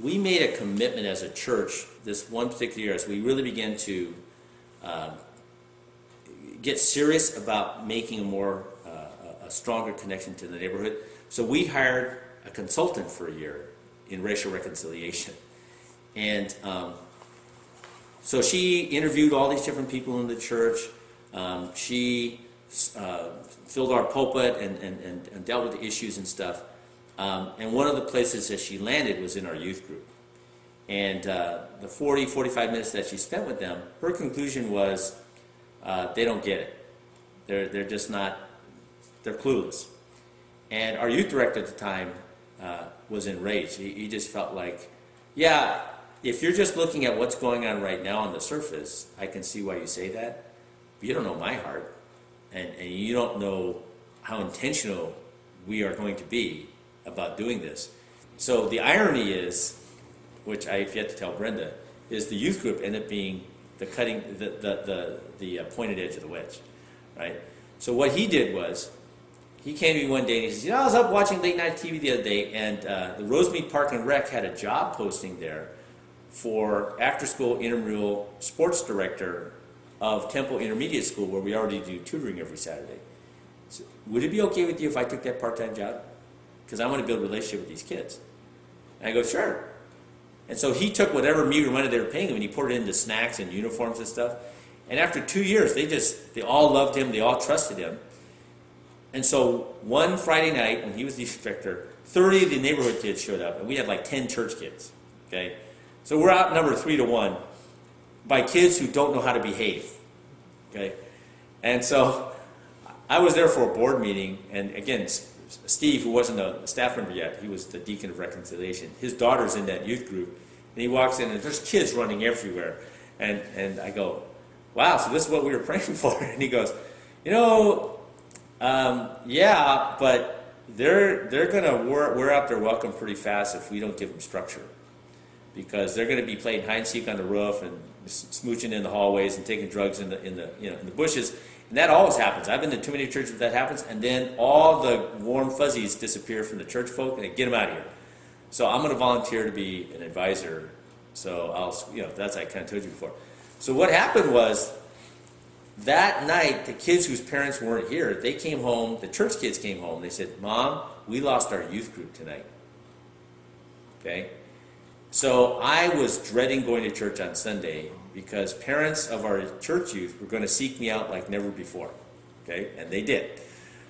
we made a commitment as a church this one particular year as we really began to get serious about making a stronger connection to the neighborhood. So we hired a consultant for a year in racial reconciliation. And so she interviewed all these different people in the church. She filled our pulpit and dealt with the issues and stuff. And one of the places that she landed was in our youth group. And the 45 minutes that she spent with them, her conclusion was they don't get it. They're just not, they're clueless. And our youth director at the time was enraged. He just felt like, yeah, if you're just looking at what's going on right now on the surface, I can see why you say that. But you don't know my heart. And you don't know how intentional we are going to be about doing this. So the irony is, which I've yet to tell Brenda, is the youth group ended up being the pointed edge of the wedge, right? So what he did was, he came to me one day and he says, I was up watching late night TV the other day, and the Rosemead Park and Rec had a job posting there for after-school intramural sports director of Temple Intermediate School, where we already do tutoring every Saturday. So, would it be okay with you if I took that part-time job? Because I want to build a relationship with these kids. And I go, sure. And so he took whatever meager money they were paying him and he poured it into snacks and uniforms and stuff. And after 2 years, they all loved him, they all trusted him. And so one Friday night, when he was the inspector, 30 of the neighborhood kids showed up, and we had like 10 church kids, okay? So we're outnumbered 3-1 by kids who don't know how to behave, okay? And so I was there for a board meeting, and again, Steve, who wasn't a staff member yet, he was the deacon of reconciliation. His daughter's in that youth group, and he walks in, and there's kids running everywhere. And I go, wow, so this is what we were praying for. And he goes, yeah, but they're going to wear out their welcome pretty fast if we don't give them structure. Because they're going to be playing hide and seek on the roof and smooching in the hallways and taking drugs in the bushes. And that always happens. I've been to too many churches where that happens, and then all the warm fuzzies disappear from the church folk, and they get them out of here. So I'm going to volunteer to be an advisor. So that's I kind of told you before. So what happened was, that night, the kids whose parents weren't here, they came home, the church kids came home, they said, Mom, we lost our youth group tonight. Okay? So I was dreading going to church on Sunday because parents of our church youth were going to seek me out like never before. Okay? And they did.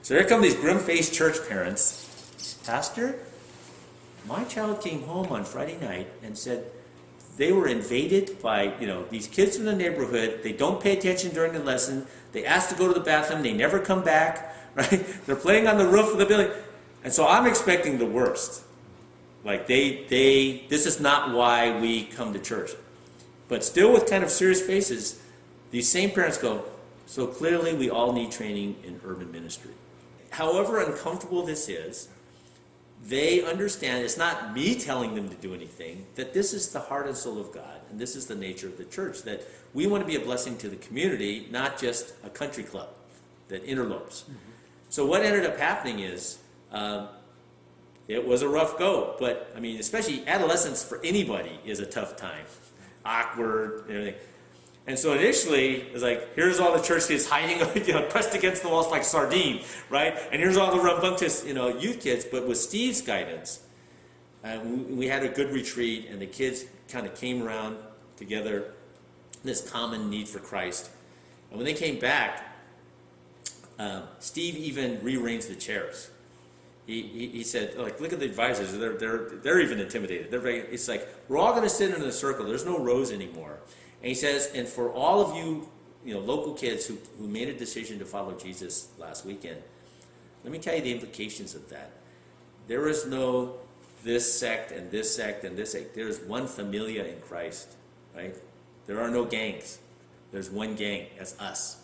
So here come these grim-faced church parents. Pastor, my child came home on Friday night and said, they were invaded by, these kids from the neighborhood. They don't pay attention during the lesson. They ask to go to the bathroom. They never come back, right? They're playing on the roof of the building. And so I'm expecting the worst. Like this is not why we come to church. But still with kind of serious faces, these same parents go, so clearly we all need training in urban ministry. However uncomfortable this is, they understand it's not me telling them to do anything, that this is the heart and soul of God, and this is the nature of the church, that we want to be a blessing to the community, not just a country club that interlopes. Mm-hmm. So what ended up happening is, it was a rough go, but I mean, especially adolescence for anybody is a tough time. Awkward, and everything. And so initially, it was like, here's all the church kids hiding, pressed against the walls like sardine, right? And here's all the rambunctious, youth kids. But with Steve's guidance, we had a good retreat, and the kids kind of came around together, this common need for Christ. And when they came back, Steve even rearranged the chairs. He said, like, look at the advisors. They're even intimidated. It's like, we're all going to sit in a circle. There's no rows anymore. And he says, and for all of you, local kids who made a decision to follow Jesus last weekend, let me tell you the implications of that. There is no this sect and this sect and this sect. There is one familia in Christ, right? There are no gangs. There's one gang. That's us.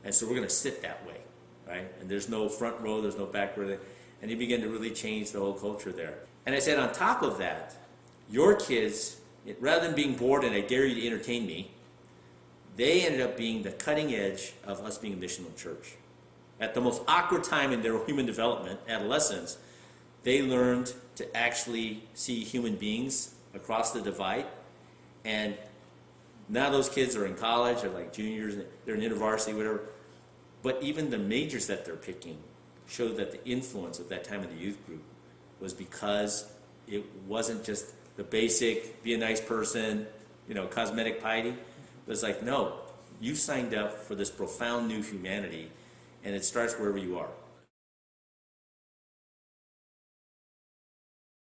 And so we're going to sit that way, right? And there's no front row. There's no back row. And he began to really change the whole culture there. And I said, on top of that, your kids, rather than being bored and I dare you to entertain me, they ended up being the cutting edge of us being a missional church. At the most awkward time in their human development, adolescence, they learned to actually see human beings across the divide. And now those kids are in college, they're like juniors, they're in university, whatever. But even the majors that they're picking show that the influence of that time in the youth group was because it wasn't just the basic, be a nice person, cosmetic piety. But it's like, no, you signed up for this profound new humanity, and it starts wherever you are.